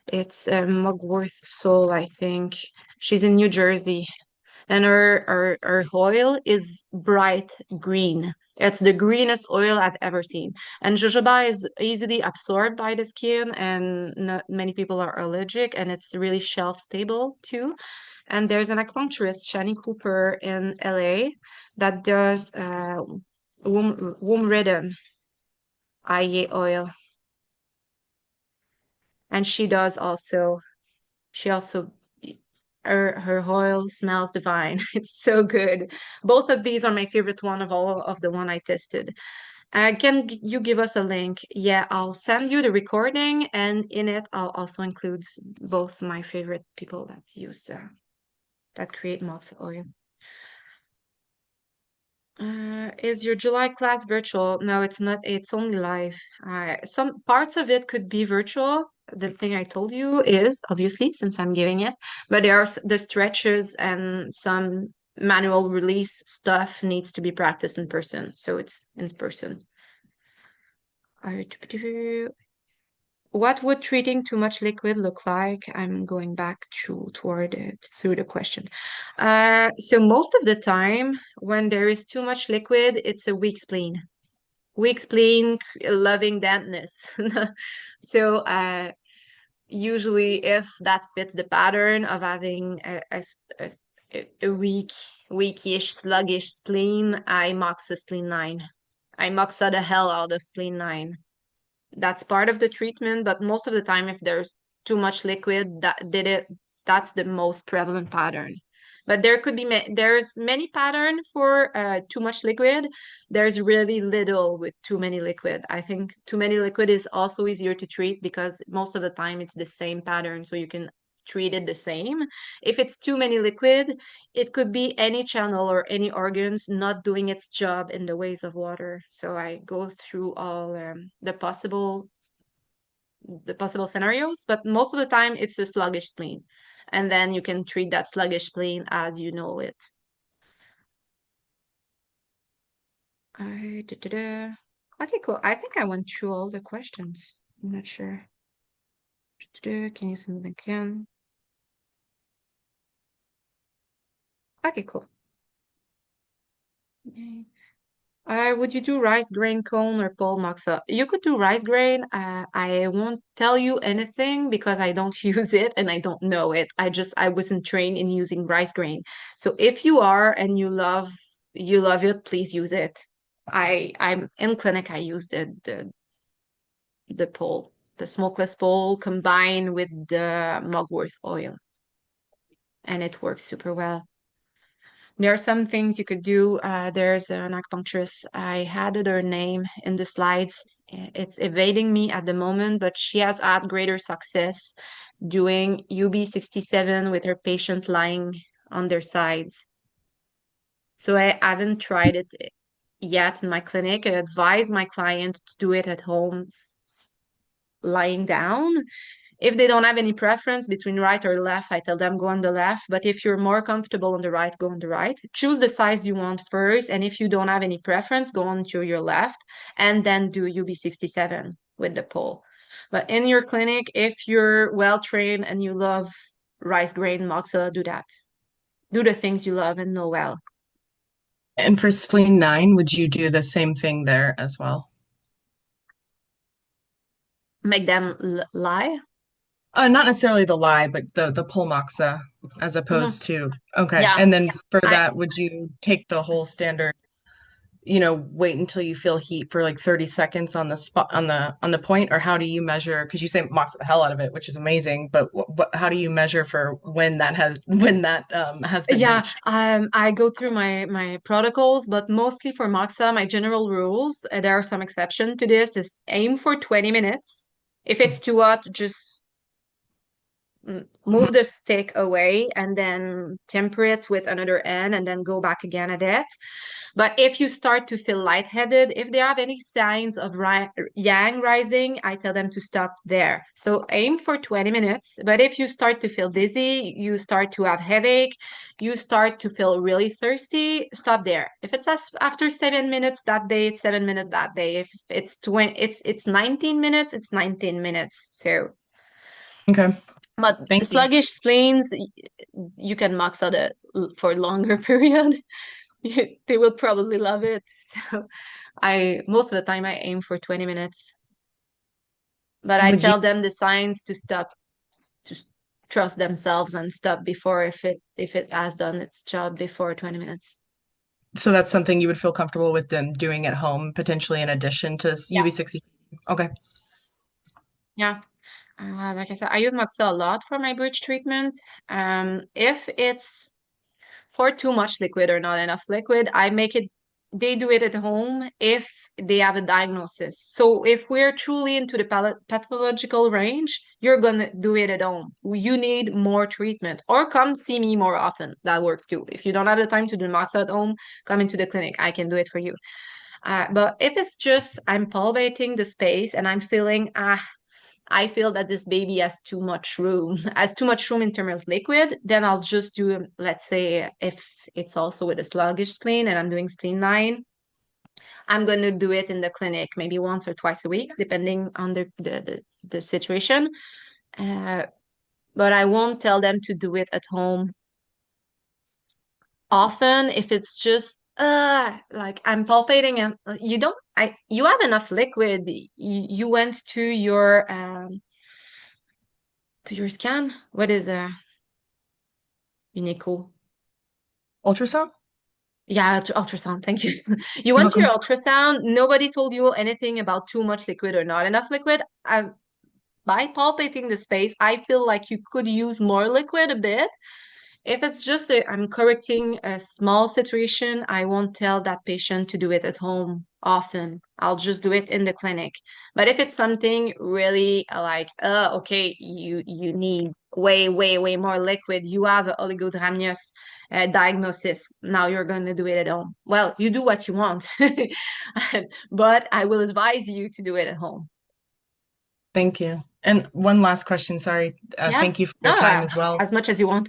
It's Mugwort Soul, I think. She's in New Jersey. and her oil is bright green. It's the greenest oil I've ever seen. And jojoba is easily absorbed by the skin, and not many people are allergic, and it's really shelf stable too. And there's an acupuncturist, Shani Cooper, in LA that does womb rhythm IE oil. And she also her oil smells divine. It's so good. Both of these are my favorite one of all of the one I tested. You give us a link? Yeah, I'll send you the recording, and in it I'll also include both my favorite people that use that create moxa oil. Is your July class virtual? No, it's not. It's only live. Some parts of it could be virtual. The thing I told you is obviously since I'm giving it, but there are the stretches and some manual release stuff needs to be practiced in person. So it's in person. What would treating too much liquid look like? I'm going back through the question. So most of the time, when there is too much liquid, it's a weak spleen. Weak spleen, loving dampness. So usually, if that fits the pattern of having a weakish, sluggish spleen, I moxa spleen 9. I moxa the hell out of spleen 9. That's part of the treatment, but most of the time, if there's too much liquid, that's the most prevalent pattern. But there could be there's many pattern for too much liquid. There's really little with too many liquid. I think too many liquid is also easier to treat because most of the time it's the same pattern, so you can treat it the same. If it's too many liquid, it could be any channel or any organs not doing its job in the ways of water. So I go through all the possible scenarios, but most of the time it's a sluggish spleen. And then you can treat that sluggish spleen as you know it. Okay, cool. I think I went through all the questions. I'm not sure. Can you send them again? Okay, cool. Would you do rice grain cone or pole moxa? You could do rice grain. I won't tell you anything because I don't use it and I don't know it. I wasn't trained in using rice grain. So if you are and you love it, please use it. I'm in clinic. I use the pole, the smokeless pole combined with the mugwort oil, and it works super well. There are some things you could do. There's an acupuncturist. I had her name in the slides. It's evading me at the moment, but she has had greater success doing UB67 with her patient lying on their sides. So I haven't tried it yet in my clinic. I advise my client to do it at home, lying down. If they don't have any preference between right or left, I tell them go on the left. But if you're more comfortable on the right, go on the right. Choose the size you want first. And if you don't have any preference, go on to your left and then do UB67 with the pole. But in your clinic, if you're well trained and you love rice grain moxa, do that. Do the things you love and know well. And for spleen 9, would you do the same thing there as well? Make them lie. Not necessarily the lie, but the pole moxa as opposed to okay. Yeah. And then for that, would you take the whole standard, wait until you feel heat for like 30 seconds on the spot on the point, or how do you measure? Because you say moxa the hell out of it, which is amazing, but how do you measure for when that has been reached? I go through my protocols, but mostly for moxa, my general rules, there are some exceptions to this, is aim for 20 minutes. If it's too hot, just move the stick away and then temper it with another end and then go back again at it. But if you start to feel lightheaded, if they have any signs of yang rising, I tell them to stop there. So aim for 20 minutes. But if you start to feel dizzy, you start to have headache, you start to feel really thirsty, stop there. If it's after 7 minutes that day, it's 7 minutes that day. If it's 19 minutes, it's 19 minutes. So Okay. But Thank you. sluggish spleens, you can max out it for a longer period. They will probably love it. So I most of the time I aim for 20 minutes. But I Would you, tell them the signs to stop, to trust themselves and stop before if it has done its job before 20 minutes. so that's something you would feel comfortable with them doing at home, potentially in addition to Yeah. UV60? Okay. Yeah. Like I said, I use Moxel a lot for my bridge treatment. If it's for too much liquid or not enough liquid, they do it at home if they have a diagnosis. So if we're truly into the pathological range, you're gonna do it at home. You need more treatment or come see me more often. That works too. If you don't have the time to do Moxel at home, come into the clinic. I can do it for you. But if it's just I'm palpating the space and I'm feeling, I feel that this baby has too much room in terms of liquid, then I'll just do, let's say, if it's also with a sluggish spleen and I'm doing spleen 9, I'm going to do it in the clinic maybe once or twice a week, depending on the situation. Uh, but I won't tell them to do it at home often if it's just like I'm palpating and you have enough liquid. You went to your scan. What is Unico? Ultrasound? Yeah, ultrasound. Thank you. You You're went to your welcome. ultrasound. Nobody told you anything about too much liquid or not enough liquid. By palpating the space, I feel like you could use more liquid a bit. If it's just I'm correcting a small situation, I won't tell that patient to do it at home often. I'll just do it in the clinic. But if it's something really like, okay, you need way, way, way more liquid, you have an oligodramnios diagnosis, now you're going to do it at home. Well, you do what you want, but I will advise you to do it at home. Thank you. And one last question, sorry. Yeah, Thank you for your time as well. as much as you want.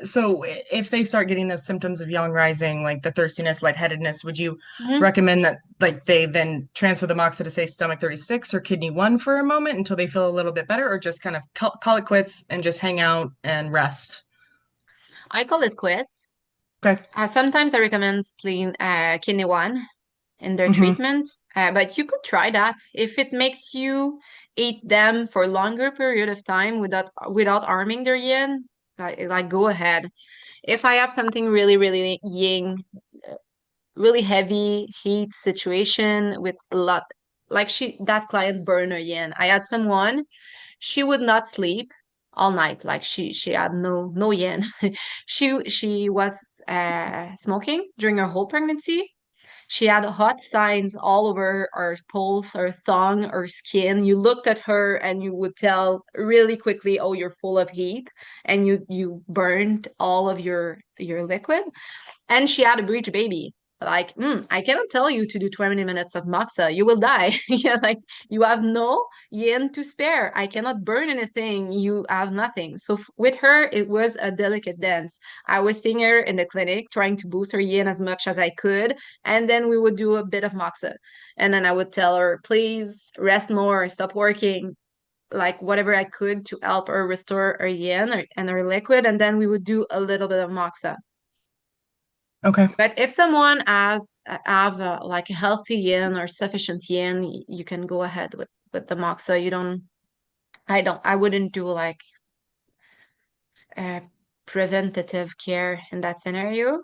So if they start getting those symptoms of yang rising, like the thirstiness, lightheadedness, would you Mhm. recommend that like they then transfer the moxa to say stomach 36 or kidney 1 for a moment until they feel a little bit better, or just kind of call it quits and just hang out and rest? I call it quits. Okay. Sometimes I recommend spleen kidney 1 in their Hmm. treatment, but you could try that if it makes you eat them for a longer period of time without harming their yin. Like go ahead. If I have something really really yin, really heavy heat situation with a lot, like that client burned her yin. I had someone, she would not sleep all night. Like she had no yin. She was smoking during her whole pregnancy. She had hot signs all over her pulse, her tongue, her skin. You looked at her and you would tell really quickly, oh, you're full of heat, and you burned all of your liquid. And she had a breech baby. Like, I cannot tell you to do 20 minutes of moxa. You will die. Yeah, like you have no yin to spare. I cannot burn anything. You have nothing. So with her, it was a delicate dance. I was seeing her in the clinic, trying to boost her yin as much as I could. And then we would do a bit of moxa. And then I would tell her, please rest more, stop working, like whatever I could to help her restore her yin and her liquid. And then we would do a little bit of moxa. Okay. But if someone has have like a healthy yin or sufficient yin, you can go ahead with the moxa. I wouldn't do like uh, preventative care in that scenario.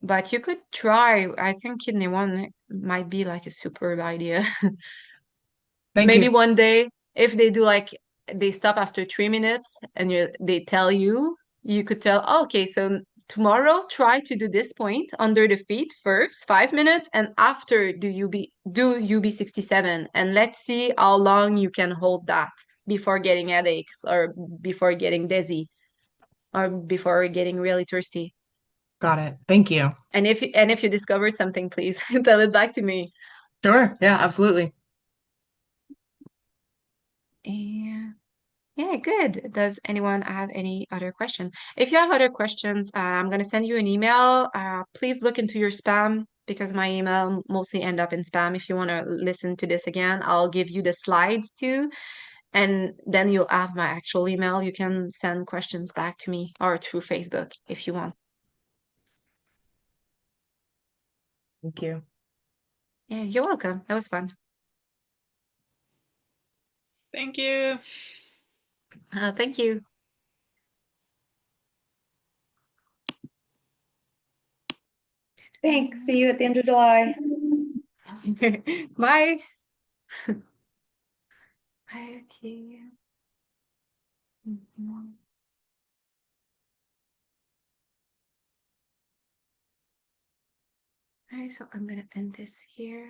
But you could try. I think kidney one might be like a superb idea. Thank Maybe you. one day, if they do like they stop after 3 minutes and they tell you, you could tell, oh, okay, so tomorrow try to do this point under the feet first, 5 minutes, and after do UB67, and let's see how long you can hold that before getting headaches or before getting dizzy or before getting really thirsty. Got it. Thank you. And if you discover something, please tell it back to me. Sure. Yeah, absolutely. And yeah, good. Does anyone have any other question? If you have other questions, I'm gonna send you an email. Please look into your spam because my email mostly end up in spam. If you want to listen to this again, I'll give you the slides too. And then you'll have my actual email. You can send questions back to me or through Facebook if you want. Thank you. Yeah, you're welcome. That was fun. Thank you. Thank you. Thanks. See you at the end of July. Bye. Okay. Mhm. Okay, so I'm gonna end this here.